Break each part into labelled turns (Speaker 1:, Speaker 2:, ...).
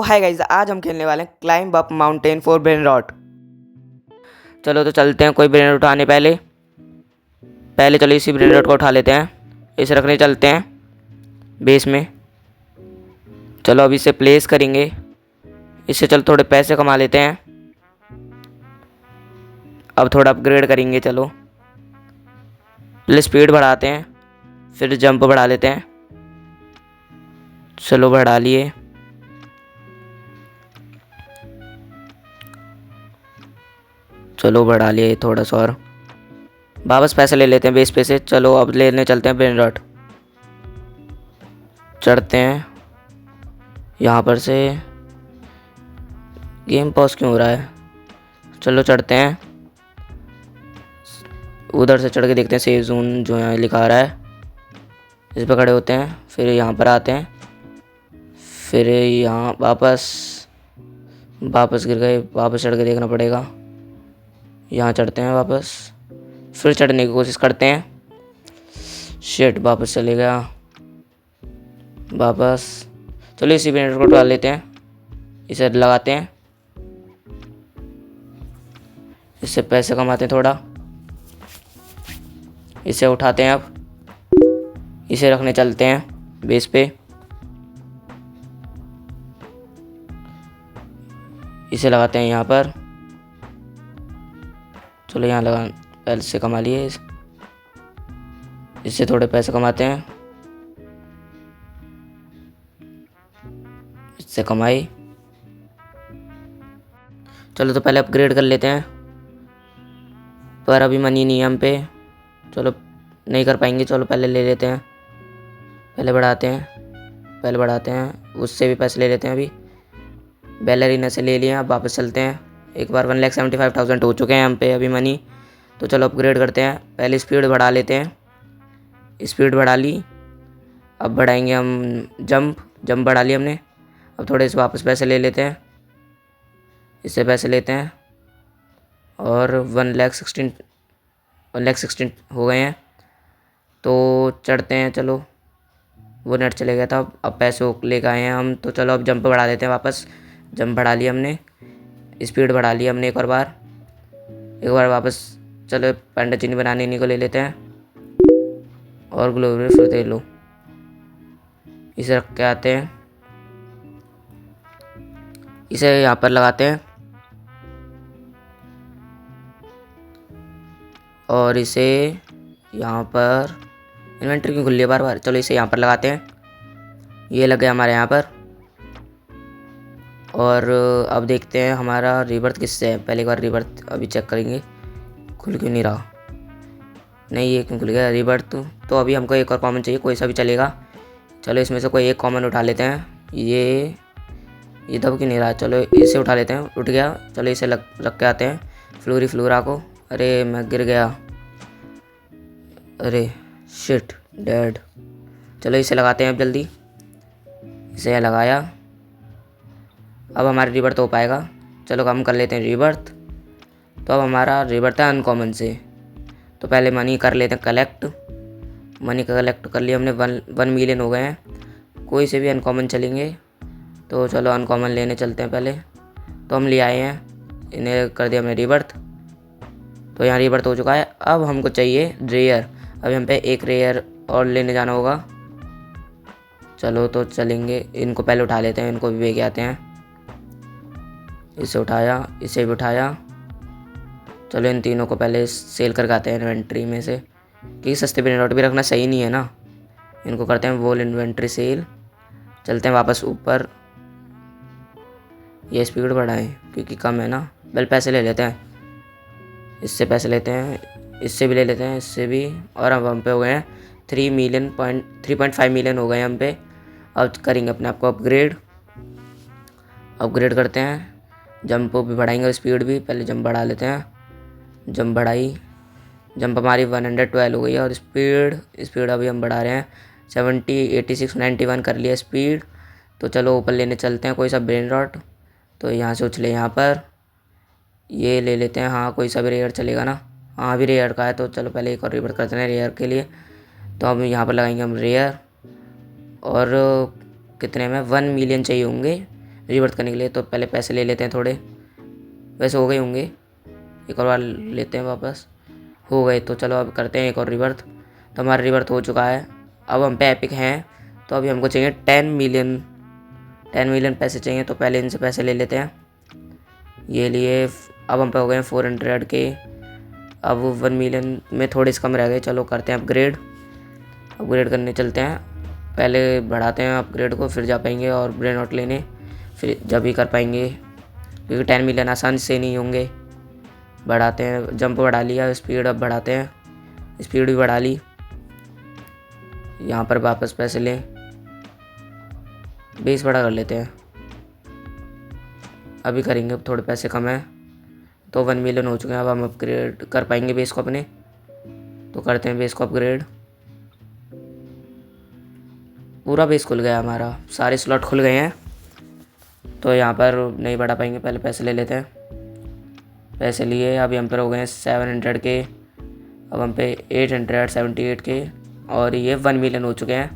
Speaker 1: Hi guys, आज हम खेलने वाले हैं climb up mountain for brain rot. चलो तो चलते हैं। कोई ब्रेन रॉट आने पहले पहले चलो इसी ब्रेन रॉट को उठा लेते हैं। इसे रखने चलते हैं बेस में। चलो अब इसे प्लेस करेंगे। इससे चलो थोड़े पैसे कमा लेते हैं। अब थोड़ा अपग्रेड करेंगे। चलो पहले स्पीड बढ़ाते हैं, फिर जंप बढ़ा लेते हैं। चलो बढ़ा लिए। चलो बढ़ा लिए थोड़ा सा और वापस पैसे ले लेते हैं बेस पे से। चलो अब लेने चलते हैं ब्रेन रॉट। चढ़ते हैं यहाँ पर से। गेम पॉज क्यों हो रहा है? चलो चढ़ते हैं। उधर से चढ़ के देखते हैं सेफ जोन जो यहाँ लिखा आ रहा है। इस पर खड़े होते हैं, फिर यहाँ पर आते हैं, फिर यहाँ वापस गिर गए। वापस चढ़ के देखना पड़ेगा। यहाँ चढ़ते हैं वापस, फिर चढ़ने की कोशिश करते हैं। शिट, वापस चले गया। वापस चलो इसी ब्रेन रॉट को डाल लेते हैं। इसे लगाते हैं, इससे पैसे कमाते हैं थोड़ा। इसे उठाते हैं। अब इसे रखने चलते हैं बेस पे। इसे लगाते हैं यहाँ पर। चलो यहाँ लगा, पैसे कमा लिए। इससे थोड़े पैसे कमाते हैं। इससे कमाई। चलो तो पहले अपग्रेड कर लेते हैं, पर अभी मनी नहीं है हम पे। चलो नहीं कर पाएंगे। चलो पहले ले लेते हैं, पहले बढ़ाते हैं। उससे भी पैसे ले लेते हैं। अभी बैलरीना से ले लिए। अब वापस चलते हैं। एक बार 1,75,000 हो चुके हैं हम पे अभी मनी। तो चलो अपग्रेड करते हैं। पहले स्पीड बढ़ा लेते हैं। स्पीड बढ़ा ली। अब बढ़ाएंगे हम जंप बढ़ा ली हमने। अब थोड़े से वापस पैसे ले लेते हैं। इससे पैसे लेते हैं और 1,16,000 हो गए हैं। तो चढ़ते हैं। चलो वो नेट चले गया था। अब पैसे लेकर आए हैं हम। तो चलो अब जंप बढ़ा देते हैं वापस। जंप बढ़ा लिया हमने, स्पीड बढ़ा लिया हमने एक बार वापस। चलो पांडा चीनी बनाने इन्हीं को ले लेते हैं और ग्लोबल फ्रूट दे लो। इसे रख के आते हैं। इसे यहाँ पर लगाते हैं और इसे यहाँ पर इन्वेंटरी क्यों खुल रही है बार बार? चलो इसे यहाँ पर लगाते हैं। ये लग गया हमारे यहाँ पर। और अब देखते हैं हमारा रीबर्थ किससे है। पहले एक बार रीबर्थ अभी चेक करेंगे। खुल क्यों नहीं रहा? नहीं, ये क्यों खुल गया रीबर्थ? तो अभी हमको एक और कॉमन चाहिए, कोई सा भी चलेगा। चलो इसमें से कोई एक कॉमन उठा लेते हैं। ये दब क्यों नहीं रहा? चलो इसे उठा लेते हैं। उठ गया। चलो इसे रख के आते हैं फ्लोरा को। अरे मैं गिर गया। अरे शिट, डेड। चलो इसे लगाते हैं अब जल्दी। इसे लगाया। अब हमारा रीबर्थ हो पाएगा। चलो हम कर लेते हैं रीबर्थ। तो अब हमारा रीबर्थ है अनकॉमन से। तो पहले मनी कर लेते हैं कलेक्ट। मनी का कलेक्ट कर लिया हमने। 1 मिलियन हो गए हैं। कोई से भी अनकॉमन चलेंगे। तो चलो अनकॉमन लेने चलते हैं पहले। तो हम ले आए हैं, इन्हें कर दिया हमने रीबर्थ। तो यहाँ रीबर्थ हो चुका है। अब हमको चाहिए रेयर। अभी हम पे एक रेयर और लेने जाना होगा। चलो तो चलेंगे। इनको पहले उठा लेते हैं, इनको भी लेके आते हैं। इसे उठाया, इसे भी उठाया। चलो इन तीनों को पहले सेल करके आते हैं इन्वेंट्री में से, क्योंकि सस्ते ब्रेन रॉट भी रखना सही नहीं है ना। इनको करते हैं वॉल इन्वेंट्री सेल। चलते हैं वापस ऊपर। ये स्पीड बढ़ाएं क्योंकि कम है ना। पहले पैसे ले लेते हैं। इससे पैसे लेते हैं, इससे भी ले लेते हैं, इससे भी। और अब हम पे हो गए हैं 3.5 मिलियन हो गए हम पे। अब करेंगे अपने आप को अपग्रेड करते हैं। जंप भी बढ़ाएंगे और स्पीड भी। पहले जंप बढ़ा लेते हैं। जंप बढ़ाई। जंप हमारी 112 हो गई है। और स्पीड अभी हम बढ़ा रहे हैं। 70, 86, 91 कर लिया स्पीड। तो चलो ऊपर लेने चलते हैं कोई सा ब्रेन रॉट। तो यहाँ से उछले यहाँ पर। ये ले लेते हैं। हाँ, कोई सा भी रेयर चलेगा ना। हाँ अभी रेयर का है। तो चलो पहले एक और रीबर्थ करते हैं रेयर के लिए। तो अब यहाँ पर लगाएंगे हम रेयर। और कितने में 1 मिलियन चाहिए होंगे रीबर्थ करने के लिए। तो पहले पैसे ले लेते हैं थोड़े, वैसे हो गए होंगे, एक और बार लेते हैं वापस, हो गए। तो चलो अब करते हैं एक और रीबर्थ। तो हमारा रीबर्थ हो चुका है। अब हम पे एपिक हैं, तो अभी हमको चाहिए 10 मिलियन पैसे चाहिए। तो पहले इनसे पैसे ले लेते हैं, ये लिए। अब हम पे हो गए 400 के। अब 1 मिलियन में थोड़े से कम रह गए। चलो करते हैं अपग्रेड करने चलते हैं। पहले बढ़ाते हैं अपग्रेड को, फिर जा पाएंगे और ब्रेन आउट लेने, फिर जब भी कर पाएंगे, क्योंकि 10 मिलियन आसान से नहीं होंगे। बढ़ाते हैं, जंप बढ़ा लिया, स्पीड अब बढ़ाते हैं, स्पीड भी बढ़ा ली। यहाँ पर वापस पैसे लें, बेस बड़ा कर लेते हैं, अभी करेंगे, अब थोड़े पैसे कम हैं। तो 1 मिलियन हो चुके हैं। अब हम अपग्रेड कर पाएंगे बेस को अपने, तो करते हैं बेस को अपग्रेड। पूरा बेस खुल गया हमारा, सारे स्लॉट खुल गए हैं। तो यहाँ पर नहीं बढ़ा पाएंगे, पहले पैसे ले लेते हैं। पैसे लिए, अभी हम पर हो गए हैं 700 के। अब हम पे 878 के, और ये 1 मिलियन हो चुके हैं,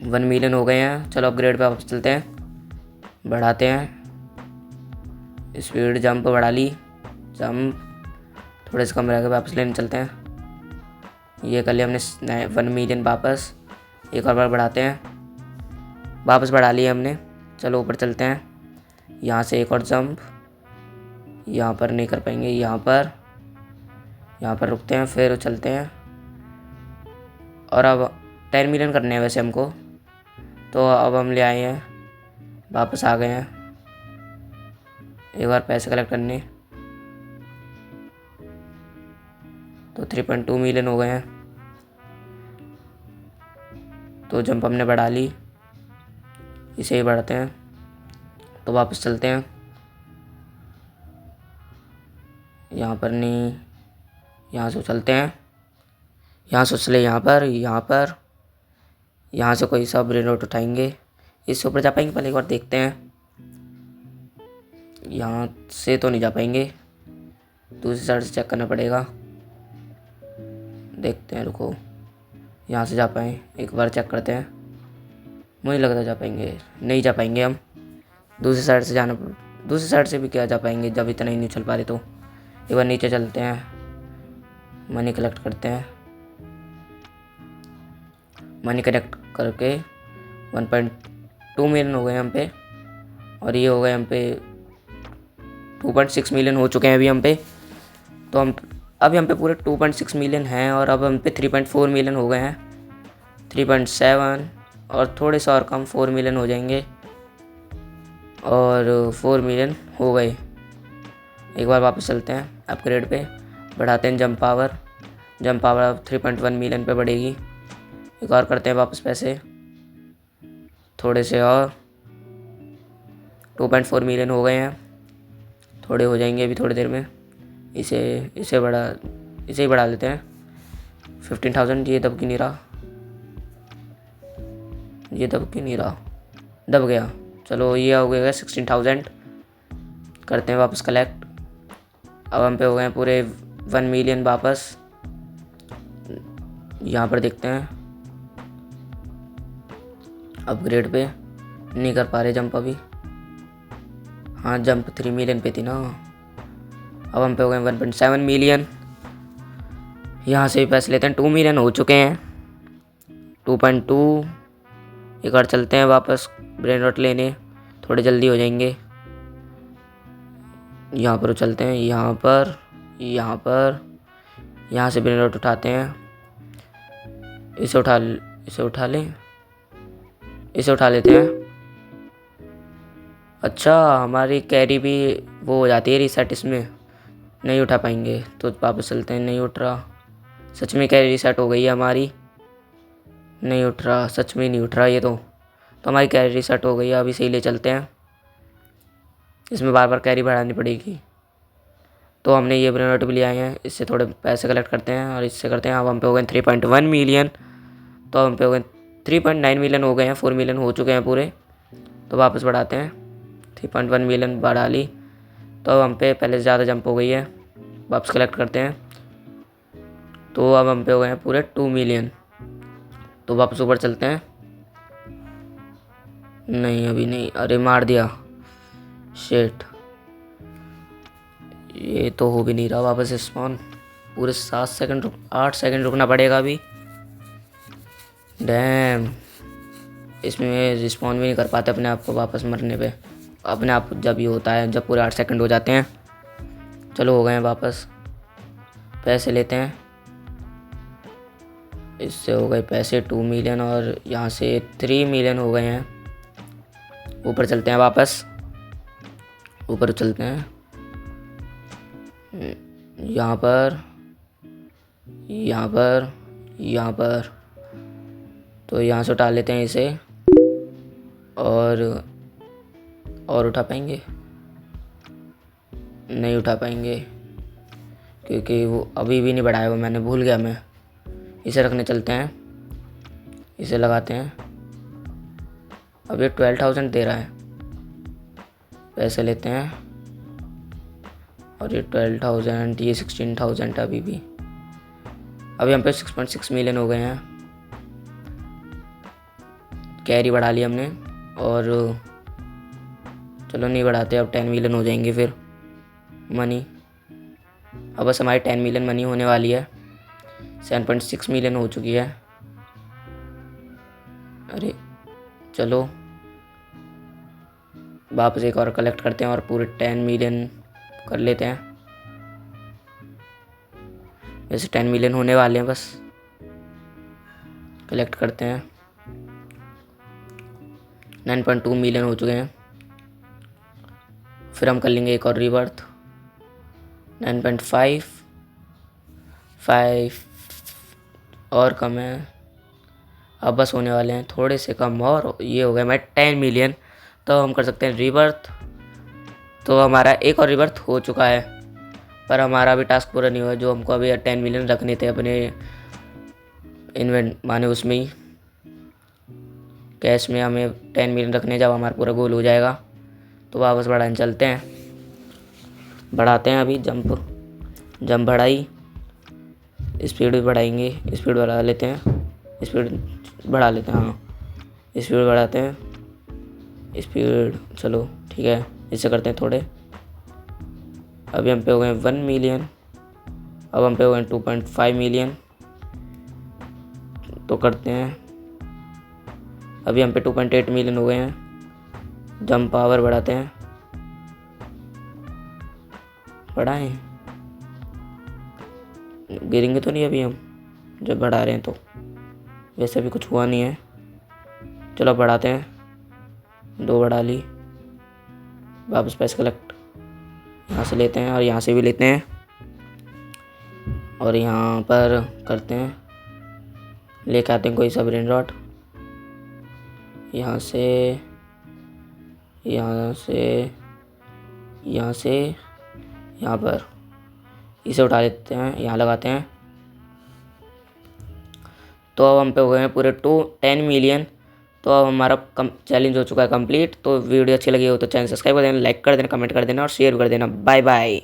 Speaker 1: 1 मिलियन हो गए हैं। चलो अपग्रेड पे वापस चलते हैं, बढ़ाते हैं स्पीड, जंप बढ़ा ली, जंप थोड़े से कम रह गए, वापस लेने चलते हैं। ये कर लिया हमने 1 मिलियन वापस, एक और बार बढ़ाते हैं, वापस बढ़ा लिया हमने। चलो ऊपर चलते हैं, यहाँ से एक और जंप, यहाँ पर नहीं कर पाएंगे, यहाँ पर रुकते हैं, फिर चलते हैं। और अब 10 मिलियन करने हैं वैसे हमको, तो अब हम ले आए हैं, वापस आ गए हैं एक बार पैसे कलेक्ट करने। तो 3.2 मिलियन हो गए हैं। तो जंप हमने बढ़ा ली, इसे ही बढ़ाते हैं। तो वापस चलते हैं, यहाँ पर नहीं, यहाँ से चलते हैं, यहाँ से चले, यहाँ से कोई सा ब्रेन आउट उठाएंगे, इससे ऊपर जा पाएंगे, पहले एक बार देखते हैं। यहाँ से तो नहीं जा पाएंगे, दूसरी साइड से चेक करना पड़ेगा, देखते हैं, रुको, यहाँ से जा पाएँ, एक बार चेक करते हैं। मुझे लगता जा पाएंगे, नहीं जा पाएंगे हम, दूसरी साइड से जाना, दूसरी साइड से भी क्या जा पाएंगे जब इतना ही नहीं चल पा रहे। तो एक बार नीचे चलते हैं, मनी कलेक्ट करते हैं, मनी कलेक्ट करके 1.2 मिलियन हो गए हम पे, और ये हो गए हम पे 2.6 मिलियन हो चुके हैं अभी हम पे। तो अभी हम पे पूरे 2.6 मिलियन हैं, और अब हम पे 3.4 मिलियन हो गए हैं, 3.7, और थोड़े से और कम 4 मिलियन हो जाएंगे, और 4 मिलियन हो गए। एक बार वापस चलते हैं, अपग्रेड पे बढ़ाते हैं जंप पावर अब 3.1 मिलियन पे बढ़ेगी। एक और करते हैं वापस पैसे, थोड़े से और, 2.4 मिलियन हो गए हैं, थोड़े हो जाएंगे अभी थोड़ी देर में। इसे ही बढ़ा लेते हैं 15,000। ये दब क्यों नहीं रहा, दब गया। चलो ये हो गया 16,000, करते हैं वापस कलेक्ट। अब हम पे हो गए पूरे 1 मिलियन वापस। यहाँ पर देखते हैं, अपग्रेड पे नहीं कर पा रहे जंप अभी, हाँ जंप 3 मिलियन पे थी ना। अब हम पे हो गए 1.7 मिलियन, यहाँ से भी पैसे लेते हैं, 2 मिलियन हो चुके हैं, 2.2। एक बार चलते हैं वापस ब्रेन रॉट लेने, थोड़े जल्दी हो जाएंगे। यहाँ पर चलते हैं, यहाँ से ब्रेन रॉट उठाते हैं, इसे उठा लेते हैं। अच्छा, हमारी कैरी भी वो हो जाती है रीसेट, इसमें नहीं उठा पाएंगे, तो वापस चलते हैं। नहीं उठ रहा, सच में कैरी रीसेट हो गई है हमारी, नहीं उठ रहा, सच में नहीं उठ रहा ये तो हमारी कैरी रीसेट हो गई है। अभी सही ले चलते हैं, इसमें बार बार कैरी बढ़ानी पड़ेगी। तो हमने ये ब्रेन रॉट भी ले आए हैं, इससे थोड़े पैसे कलेक्ट करते हैं और इससे करते हैं। अब हम पे हो गए 3.1 मिलियन, तो हम पे हो गए 3.9 मिलियन हो गए हैं, 4 मिलियन हो चुके हैं पूरे। तो वापस बढ़ाते हैं, 3.1 मिलियन बढ़ा ली। तो अब हम पे पहले से ज़्यादा जंप हो गई है, वापस कलेक्ट करते हैं। तो अब हम पे हो गए हैं पूरे 2 मिलियन। तो वापस ऊपर चलते हैं, 2 मिलियन हो गए हैं, 2 मिलियन हो चुके हैं पूरे। तो वापस बढ़ाते हैं, 3.1 मिलियन, 4 मिलियन हो चुके हैं पूरे। तो हम पे पहले से ज़्यादा जंप हो गई है, वापस कलेक्ट करते हैं। तो अब हम पे हो गए हैं पूरे 2 मिलियन। नहीं अभी नहीं, अरे मार दिया, शिट। ये तो हो भी नहीं रहा वापस स्पॉन। पूरे 7 सेकंड 8 सेकंड रुकना पड़ेगा अभी। डैम, इसमें रिस्पॉन्ड भी नहीं कर पाते अपने आप को वापस मरने पे। अपने आप जब ये होता है जब पूरे 8 सेकंड हो जाते हैं। चलो हो गए हैं वापस। पैसे लेते हैं, इससे हो गए पैसे 2 मिलियन और यहाँ से 3 मिलियन हो गए हैं। ऊपर चलते हैं वापस, ऊपर चलते हैं। यहाँ पर, यहाँ पर, यहाँ पर, तो यहाँ से उठा लेते हैं इसे। और उठा पाएंगे? नहीं उठा पाएंगे क्योंकि वो अभी भी नहीं बढ़ाया हुआ, मैंने भूल गया मैं। इसे रखने चलते हैं, इसे लगाते हैं। अब ये 12,000 दे रहा है, पैसे लेते हैं। और ये 12,000, ये 16,000 अभी भी। अभी हम पे 6.6 मिलियन हो गए हैं। कैरी बढ़ा लिया हमने। और चलो नहीं बढ़ाते, अब 10 मिलियन हो जाएंगे फिर मनी। अब बस हमारी 10 मिलियन मनी होने वाली है। 7.6 मिलियन हो चुकी है। अरे चलो वापस एक और कलेक्ट करते हैं और पूरे 10 मिलियन कर लेते हैं। वैसे 10 मिलियन होने वाले हैं, बस कलेक्ट करते हैं। 9.2 मिलियन हो चुके हैं। फिर हम कर लेंगे एक और रीबर्थ। 9.5 और कम है। अब बस होने वाले हैं थोड़े से कम, और ये हो गया हमारे 10 मिलियन। तो हम कर सकते हैं रीबर्थ। तो हमारा एक और रीबर्थ हो चुका है, पर हमारा अभी टास्क पूरा नहीं हुआ। जो हमको अभी 10 मिलियन रखने थे अपने इन्वेंट माने उसमें ही, कैश में हमें 10 मिलियन रखने। जब हमारा पूरा गोल हो जाएगा तो वापस बढ़ाने चलते हैं, बढ़ाते हैं। अभी जंप बढ़ाई, स्पीड भी बढ़ाएंगे, स्पीड बढ़ा लेते हैं, स्पीड बढ़ा लेते हैं। हाँ स्पीड बढ़ाते हैं, स्पीड चलो ठीक है, इससे करते हैं थोड़े। अभी हम पे हो गए 1 मिलियन। अब हम पे हो गए 2.5 मिलियन। तो करते हैं, अभी हम पे 2.8 मिलियन हो गए हैं। जंप पावर बढ़ाते हैं, बढ़ाएं, गिरेंगे तो नहीं अभी हम जब बढ़ा रहे हैं तो। वैसे भी कुछ हुआ नहीं है, चलो बढ़ाते हैं। 2 बढ़ा ली। वापस पैसे कलेक्ट यहाँ से लेते हैं और यहाँ से भी लेते हैं। और यहाँ पर करते हैं, लेके आते हैं कोई सा ब्रेन रॉट। यहाँ से, यहाँ से, यहाँ से, यहाँ पर इसे उठा लेते हैं, यहाँ लगाते हैं। तो अब हम पे हो गए हैं पूरे 10 मिलियन। तो अब हमारा चैलेंज हो चुका है कंप्लीट। तो वीडियो अच्छी लगी हो तो चैनल सब्सक्राइब कर देना, लाइक कर देना, कमेंट कर देना और शेयर कर देना। Bye bye.